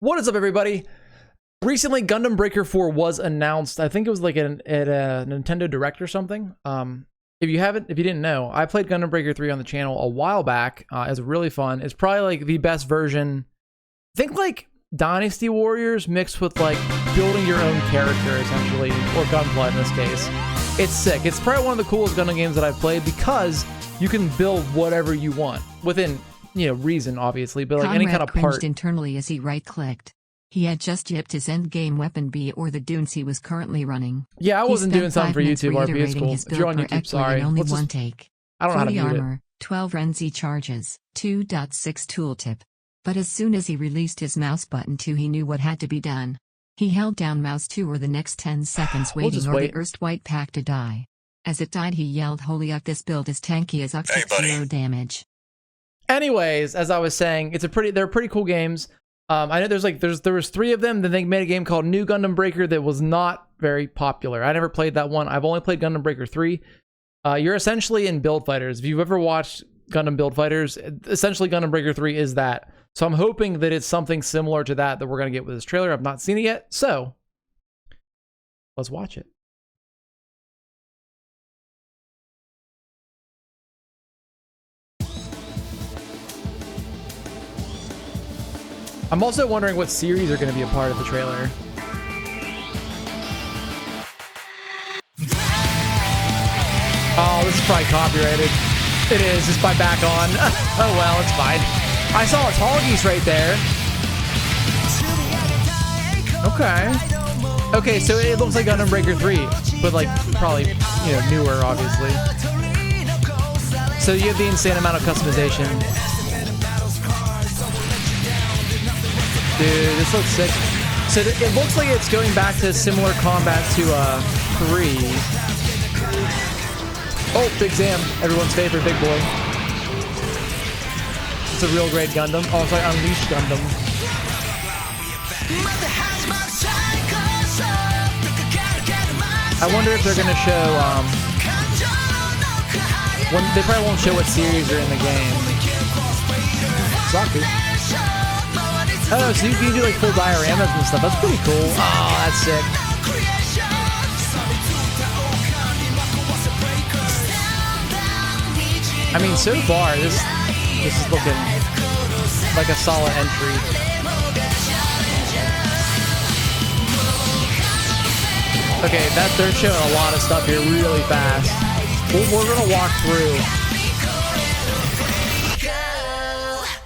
What is up, everybody? Recently, Gundam Breaker 4 was announced. I think it was like at a Nintendo Direct or something. If you didn't know, I played Gundam Breaker 3 on the channel a while back. It's really fun. It's probably like the best version. Think like Dynasty Warriors mixed with like building your own character, essentially, or Gunpla in this case. It's sick. It's probably one of the coolest Gundam games that I've played because you can build whatever you want within, reason, obviously, but like any kind of part. Cringed internally as he right-clicked. He had just yipped his endgame weapon B or the Dunes he was currently running. Yeah, I wasn't doing something for YouTube, RP. It's cool. If you're on YouTube, sorry. Only one take. I don't know how to mute armor, 12 Renzi charges, 2.6 tooltip. But as soon as he released his mouse button 2, he knew what had to be done. He held down mouse 2 or the next 10 seconds waiting the erstwhile pack to die. As it died, he yelled, "Holy up, this build is tanky as Ux at 0 damage." Anyways, as I was saying, they're pretty cool games. I know there was 3 of them. Then they made a game called New Gundam Breaker that was not very popular. I never played that one. I've only played Gundam Breaker 3. You're essentially in Build Fighters. If you've ever watched Gundam Build Fighters, essentially Gundam Breaker 3 is that. So I'm hoping that it's something similar to that we're going to get with this trailer. I've not seen it yet, so let's watch it. I'm also wondering what series are going to be a part of the trailer. Oh, this is probably copyrighted. It is. It's by Back On. Oh, well, it's fine. I saw a Tallgeese right there. Okay. Okay, so it looks like Gundam Breaker 3, but like probably, newer, obviously. So you have the insane amount of customization. Dude, this looks sick. So it looks like it's going back to similar combat to 3. Oh, Big Zam, everyone's favorite big boy. It's a real great Gundam. Oh, it's like Unleashed Gundam. I wonder if they're gonna show they probably won't show what series are in the game. Zaku. Oh, so you can do like full dioramas and stuff. That's pretty cool. Oh, that's sick. I mean, so far, this is looking like a solid entry. Okay, they're showing a lot of stuff here really fast. We're gonna walk through.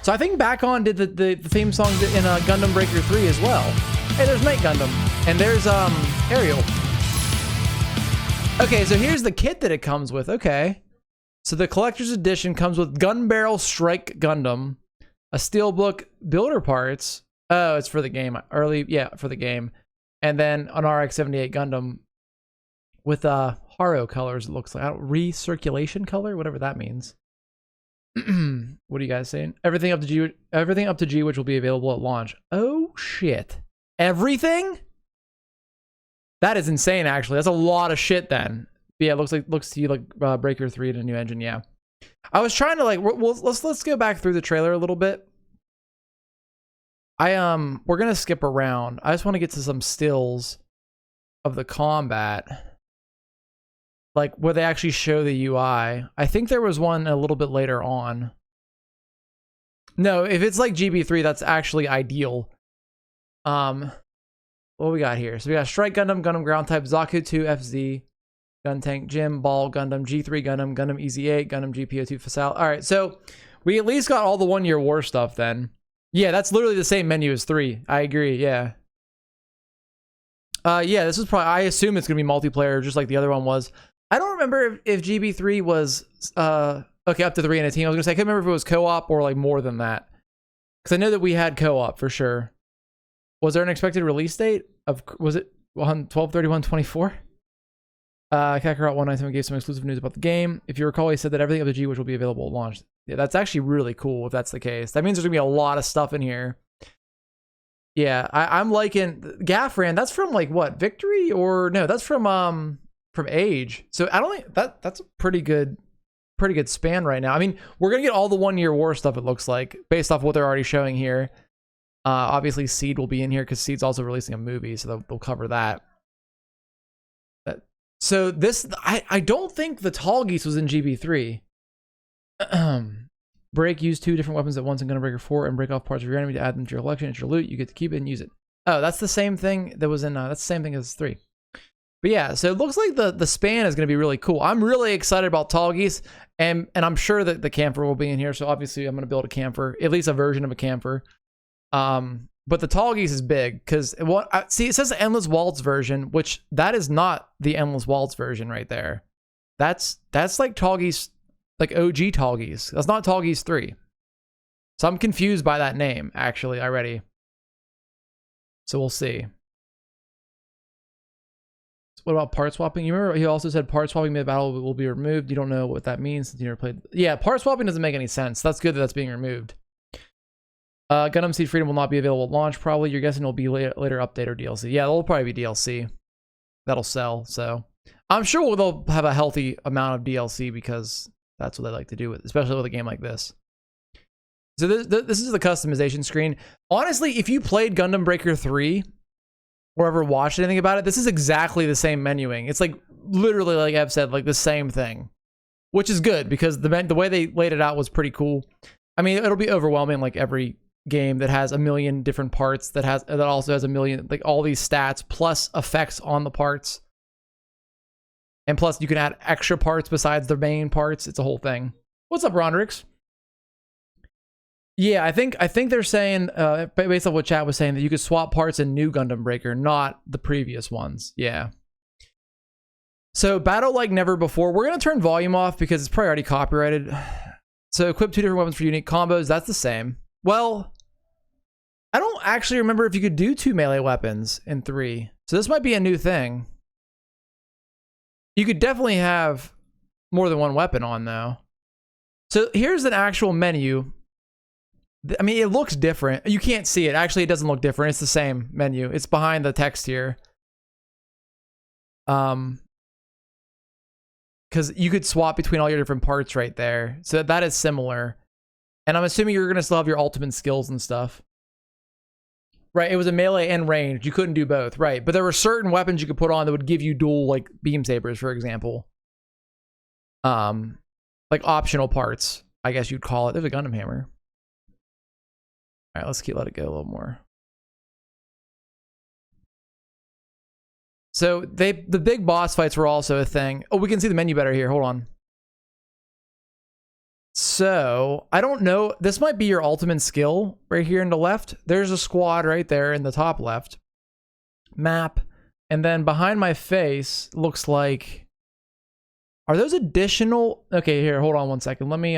So I think Back On did the theme song in Gundam Breaker 3 as well. Hey, there's Night Gundam. And there's Ariel. Okay, so here's the kit that it comes with. Okay. So the collector's edition comes with Gun Barrel Strike Gundam, a steelbook builder parts. Oh, it's for the game. For the game. And then an RX-78 Gundam with Haro colors, it looks like. Recirculation color? Whatever that means. What are you guys saying? Everything up to G, which will be available at launch. Oh shit! Everything? That is insane. Actually, that's a lot of shit. Then, yeah, it looks to you like Breaker 3 and a new engine. Yeah, I was trying to let's go back through the trailer a little bit. We're gonna skip around. I just want to get to some stills of the combat. Like where they actually show the UI. I think there was one a little bit later on. No, if it's like GB3, that's actually ideal. What we got here? So we got Strike Gundam, Gundam Ground Type, Zaku 2, FZ, Gun Tank, Jim, Ball, Gundam, G3 Gundam, Gundam EZ8, Gundam GPO2 Fasal. All right, so we at least got all the 1 Year War stuff then. Yeah, that's literally the same menu as 3. I agree, yeah. Yeah, this is probably, I assume it's gonna be multiplayer just like the other one was. I don't remember if GB3 was, okay, up to 3 in a team. I was gonna say, I can't remember if it was co-op or like more than that. Because I know that we had co-op for sure. Was there an expected release date? Was it 12/31/24? Kakarot 197 gave some exclusive news about the game. If you recall, he said that everything up to G which will be available at launch. Yeah, that's actually really cool if that's the case. That means there's gonna be a lot of stuff in here. Yeah, I'm liking Gaffran. That's from like what, Victory? Or no, that's from Age. So I don't think that's a pretty good span right now. I mean, we're gonna get all the 1 Year War stuff, it looks like, based off what they're already showing here. Obviously, Seed will be in here because Seed's also releasing a movie, so they'll cover that. So this, I don't think the Tall Geese was in GB3. Break, use 2 different weapons at once in Gundam Breaker 4 and break off parts of your enemy to add them to your collection. It's your loot. You get to keep it and use it. Oh, that's the same thing that was in, that's the same thing as 3. But yeah, so it looks like the span is going to be really cool. I'm really excited about Tall Geese, and I'm sure that the camphor will be in here. So obviously I'm going to build a camphor, at least a version of a camphor. But the Tall Geese is big because see, it says the Endless Waltz version, which that is not the Endless Waltz version right there. That's like Tall Geese, like OG Tall Geese. That's not Tall Geese 3. So I'm confused by that name actually already. So we'll see. What about part swapping? You remember he also said part swapping mid-battle will be removed. You don't know what that means since you never played. Yeah, part swapping doesn't make any sense. That's good that that's being removed. Gundam Seed Freedom will not be available at launch. Probably, you're guessing it'll be later update or DLC. Yeah, it'll probably be DLC. That'll sell. So I'm sure they'll have a healthy amount of DLC because that's what they like to do with, especially with a game like this. So this is the customization screen. Honestly, if you played Gundam Breaker 3 or ever watched anything about it, this is exactly the same menuing. It's like literally, like I've said, like the same thing, which is good because the way they laid it out was pretty cool. I mean, it'll be overwhelming like every game that has a million different parts that also has a million, like all these stats plus effects on the parts. And plus you can add extra parts besides the main parts. It's a whole thing. What's up, Rondrix? Yeah, I think they're saying, based on what chat was saying, that you could swap parts in new Gundam Breaker, not the previous ones. Yeah. So battle like never before. We're going to turn volume off because it's probably already copyrighted. So equip 2 different weapons for unique combos. That's the same. Well, I don't actually remember if you could do 2 melee weapons in 3. So this might be a new thing. You could definitely have more than one weapon on though. So here's an actual menu. I mean, it looks different. You can't see it. Actually, it doesn't look different. It's the same menu. It's behind the text here. Because you could swap between all your different parts right there. So that is similar. And I'm assuming you're going to still have your ultimate skills and stuff. Right, it was a melee and range. You couldn't do both, right? But there were certain weapons you could put on that would give you dual, like, beam sabers, for example. Like optional parts, I guess you'd call it. There's a Gundam hammer. All right, let it go a little more. So the big boss fights were also a thing. Oh, we can see the menu better here. Hold on. So I don't know. This might be your ultimate skill right here in the left. There's a squad right there in the top left. Map. And then behind my face looks like, are those additional? Okay, here, hold on one second. Let me,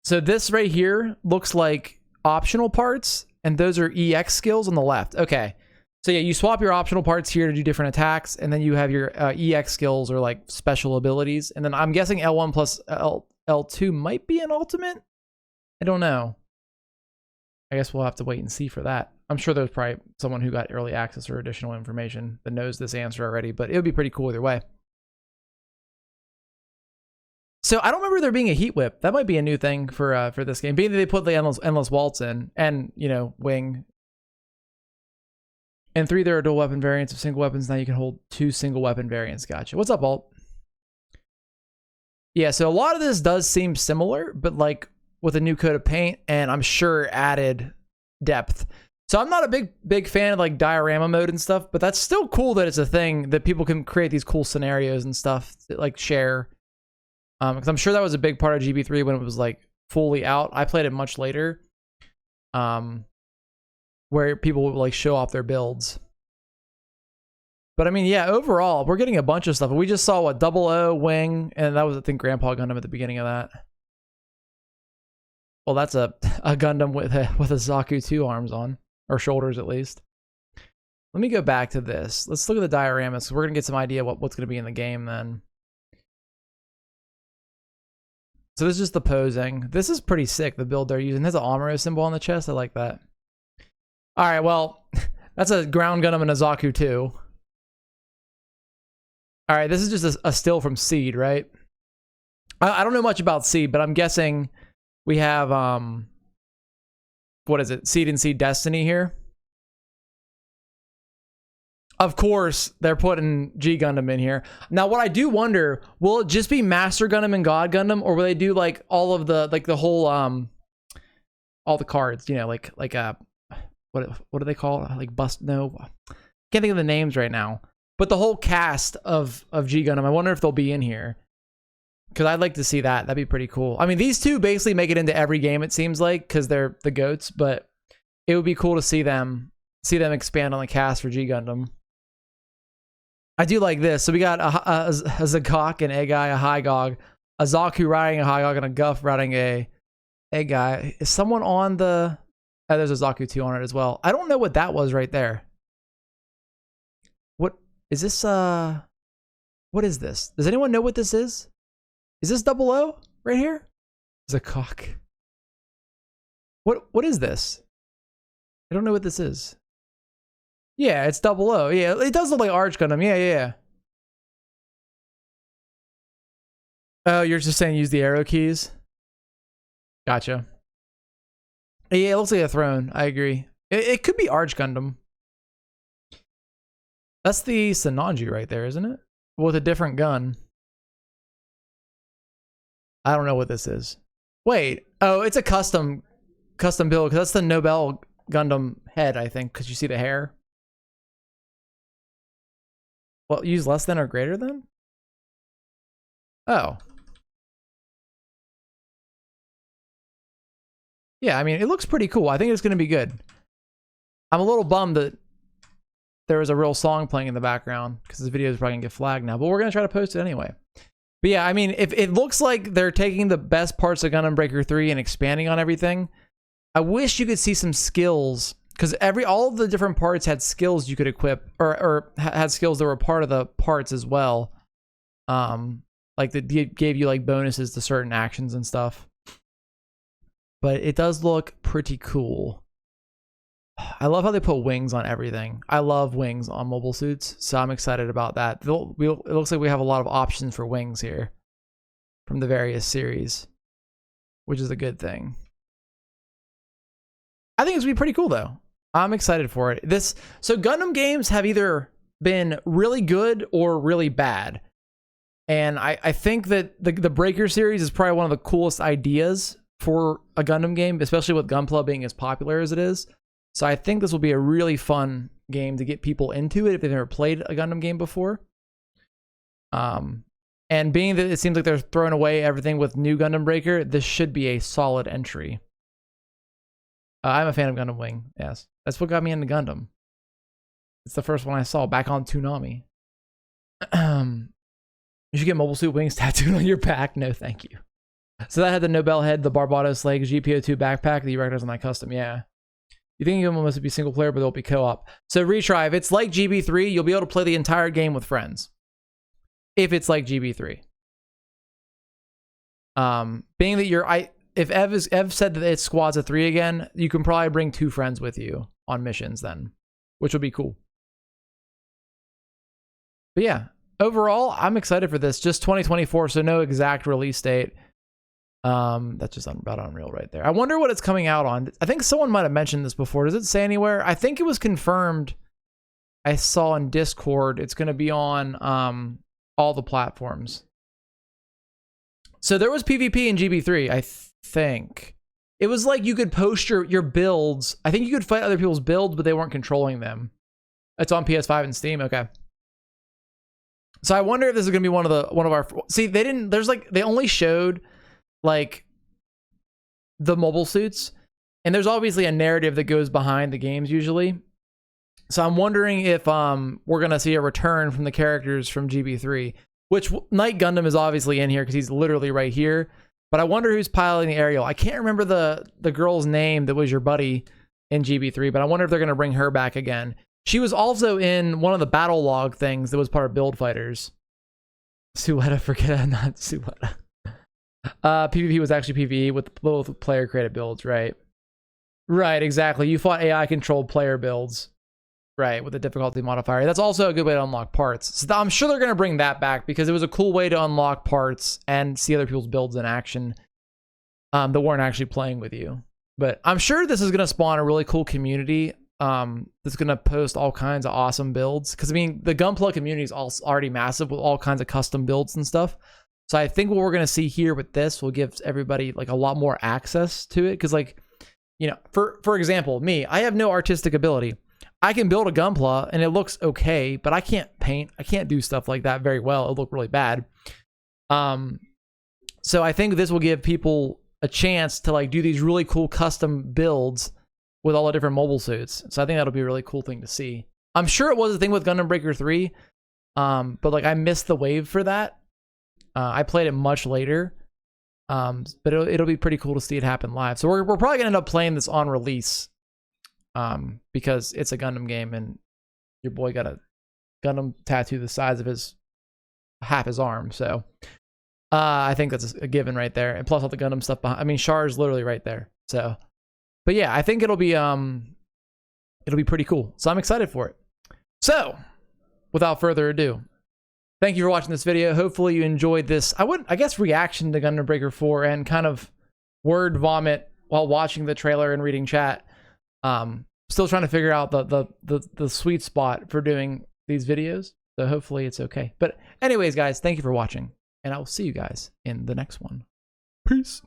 so this right here looks like optional parts, and those are EX skills on the left. Okay. So yeah, you swap your optional parts here to do different attacks, and then you have your EX skills or like special abilities. And then I'm guessing L1 plus L2 might be an ultimate. I don't know. I guess we'll have to wait and see for that. I'm sure there's probably someone who got early access or additional information that knows this answer already, but it would be pretty cool either way. So I don't remember there being a heat whip. That might be a new thing for this game, being that they put the endless waltz in, and you know, wing. In 3, there are dual weapon variants of single weapons. Now you can hold 2 single weapon variants. Gotcha. What's up, Alt? Yeah, so a lot of this does seem similar, but like with a new coat of paint, and I'm sure added depth. So I'm not a big fan of like diorama mode and stuff, but that's still cool that it's a thing that people can create these cool scenarios and stuff that like share. Because I'm sure that was a big part of GB3 when it was like fully out. I played it much later. Where people would like show off their builds. But I mean, yeah, overall, we're getting a bunch of stuff. We just saw what, 00 wing, and that was, I think, Grandpa Gundam at the beginning of that. Well, that's a Gundam with a Zaku 2 arms on, or shoulders at least. Let me go back to this. Let's look at the dioramas. So we're gonna get some idea what's gonna be in the game then. So this is just the posing. This is pretty sick. The build they're using. It has an Amuro symbol on the chest. I like that. All right, well, that's a ground Gundam and a Zaku 2. All right, this is just a still from Seed, right? I don't know much about Seed, but I'm guessing we have what is it? Seed and Seed Destiny here. Of course, they're putting G Gundam in here. Now, what I do wonder, will it just be Master Gundam and God Gundam, or will they do like all of the like the whole all the cards? You know, like what do they call it? Like bust? No, can't think of the names right now. But the whole cast of G Gundam, I wonder if they'll be in here. Because I'd like to see that. That'd be pretty cool. I mean, these two basically make it into every game, it seems like, because they're the GOATs. But it would be cool to see them expand on the cast for G Gundam. I do like this. So we got a Zagok and Egai, a Hygog, a Zaku riding a Hygog, and a Guff riding a Egai. Is someone on the... Oh, there's a Zaku 2 on it as well. I don't know what that was right there. What is this? What is this? Does anyone know what this is? Is this 00 right here? Zagok. What is this? I don't know what this is. Yeah, it's 00. Yeah, it does look like Arch Gundam. Yeah. Oh, you're just saying use the arrow keys? Gotcha. Yeah, it looks like a throne. I agree. It could be Arch Gundam. That's the Sananju right there, isn't it? With a different gun. I don't know what this is. Wait. Oh, it's a custom build, because that's the Nobel Gundam head, I think, because you see the hair. Well, use less than or greater than? Oh. Yeah, I mean, it looks pretty cool. I think it's going to be good. I'm a little bummed that there was a real song playing in the background, because this video is probably going to get flagged now, but we're going to try to post it anyway. But yeah, I mean, if it looks like they're taking the best parts of Gundam Breaker 3 and expanding on everything, I wish you could see some skills, because all of the different parts had skills you could equip, or had skills that were part of the parts as well. Like that gave you like bonuses to certain actions and stuff. But it does look pretty cool. I love how they put wings on everything. I love wings on mobile suits, so I'm excited about that. It looks like we have a lot of options for wings here from the various series, which is a good thing. I think it's gonna be pretty cool though. I'm excited for it. So Gundam games have either been really good or really bad. And I think that the Breaker series is probably one of the coolest ideas for a Gundam game, especially with Gunpla being as popular as it is. So I think this will be a really fun game to get people into it if they've never played a Gundam game before. And being that it seems like they're throwing away everything with new Gundam Breaker, this should be a solid entry. I'm a fan of Gundam Wing, yes. That's what got me into Gundam. It's the first one I saw back on Toonami. You should get mobile suit wings tattooed on your back. No, thank you. So that had the Nobel head, the Barbados legs, GPO2 backpack that you recognize on that custom, yeah. You think it must be single player, but they'll be co-op. So retry, if it's like GB3, you'll be able to play the entire game with friends. If it's like GB3. Being that if Ev said that it's squads of 3 again, you can probably bring 2 friends with you on missions then, which would be cool. But yeah, overall, I'm excited for this. Just 2024, so no exact release date. That's just about Unreal right there. I wonder what it's coming out on. I think someone might have mentioned this before. Does it say anywhere? I think it was confirmed. I saw in Discord it's going to be on all the platforms. So there was PvP in GB3, I think. It was like you could post your builds. I think you could fight other people's builds, but they weren't controlling them. It's on PS5 and Steam. Okay. So I wonder if this is going to be one of our... See, they only showed like the mobile suits, and there's obviously a narrative that goes behind the games usually. So I'm wondering if we're going to see a return from the characters from GB3, which Knight Gundam is obviously in here because he's literally right here. But I wonder who's piloting the aerial. I can't remember the girl's name that was your buddy in GB3, but I wonder if they're going to bring her back again. She was also in one of the battle log things that was part of Build Fighters. Sueta, forget not Sueta. PvP was actually PvE with both player created builds, right? Right, exactly. You fought AI controlled player builds, right, with a difficulty modifier. That's also a good way to unlock parts. So I'm sure they're going to bring that back because it was a cool way to unlock parts and see other people's builds in action that weren't actually playing with you. But I'm sure this is going to spawn a really cool community that's going to post all kinds of awesome builds. Because, I mean, the Gunpla community is already massive with all kinds of custom builds and stuff. So I think what we're going to see here with this will give everybody like a lot more access to it. Because, like, you know, for example, me, I have no artistic ability. I can build a Gunpla and it looks okay, but I can't paint. I can't do stuff like that very well. It'll look really bad. So I think this will give people a chance to like do these really cool custom builds with all the different mobile suits. So I think that'll be a really cool thing to see. I'm sure it was a thing with Gundam Breaker 3, but like I missed the wave for that. I played it much later, but it'll be pretty cool to see it happen live. So we're probably gonna end up playing this on release, because it's a Gundam game and your boy got a Gundam tattoo the size of half his arm. So I think that's a given right there. And plus all the Gundam stuff behind. I mean, Char is literally right there. So, but yeah, I think it'll be pretty cool. So I'm excited for it. So without further ado, thank you for watching this video. Hopefully you enjoyed this, I guess, reaction to Gundam Breaker 4 and kind of word vomit while watching the trailer and reading chat. Still trying to figure out the sweet spot for doing these videos. So hopefully it's okay. But anyways, guys, thank you for watching. And I will see you guys in the next one. Peace.